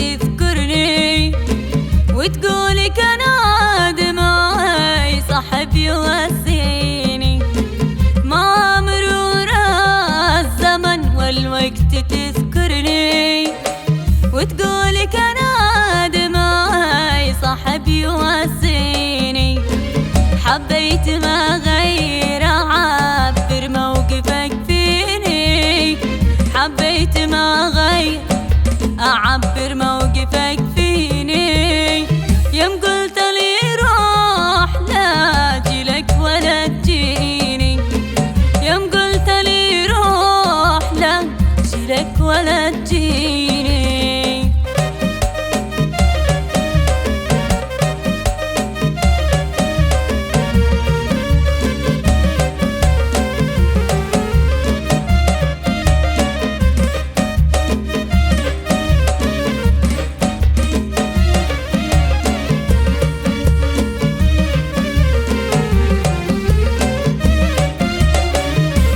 تذكرني وتقولي كان عاد معي صاحب يواسيني، مع مرور الزمن والوقت تذكرني وتقولي كان عاد معي صاحب يواسيني. حبيت ما غير أعبر موقفك فيني، حبيت ما غير أعبر موقفك فيني. يوم قلت لي روح لا أجيلك ولا تجيني، يوم قلت لي روح لا أجيلك ولا تجيني.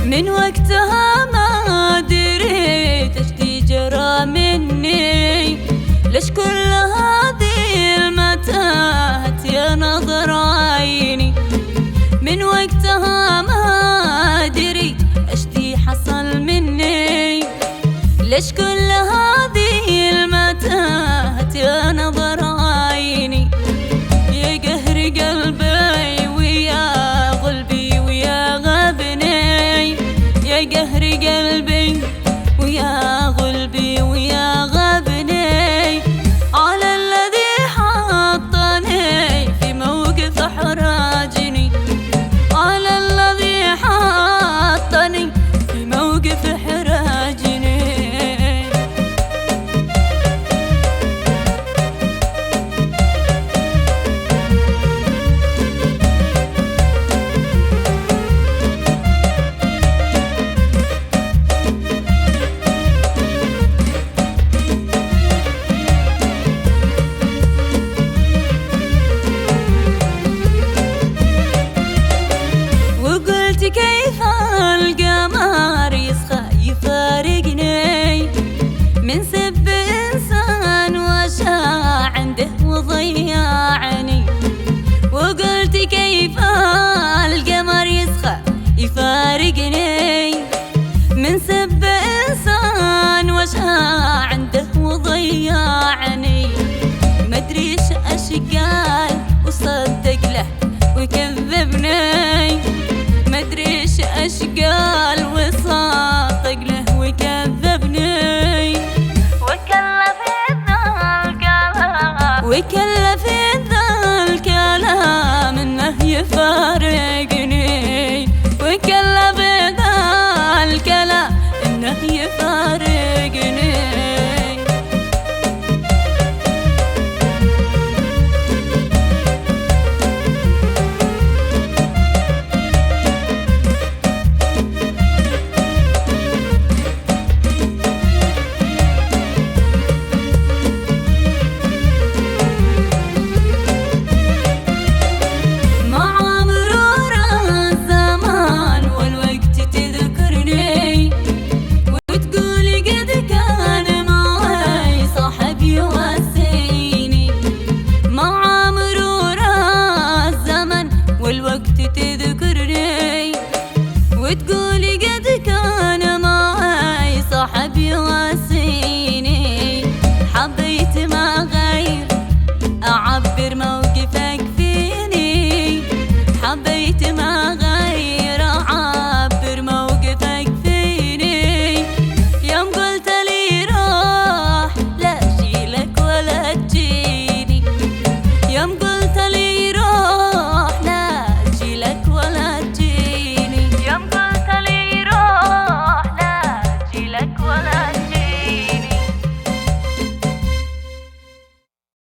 من وقتها ما دريت ايش دي جرى مني، ليش كل هذه المتاهات يا نظر عيني. من وقتها ما دريت ايش دي حصل مني، ليش كل هذه المتاهات يا نظر عيني. يا قهر قلبي ويا قلبي ويا غبني، يا قهر قلبي ويا قلبي ويا غبني، على الذي حطني في موقف احراجني، على الذي حطني في موقف احراجني. كيف القمر يسخى يفارقني من سب إنسان وشاع عنده وضيعني. وقلت كيف القمر يسخى يفارقني من سب إنسان وشاع عنده وضيعني. مدريش ايش قال وصدق له وكذبني، مدريش ايش قال وصادق له وكذبني. وكلف القلب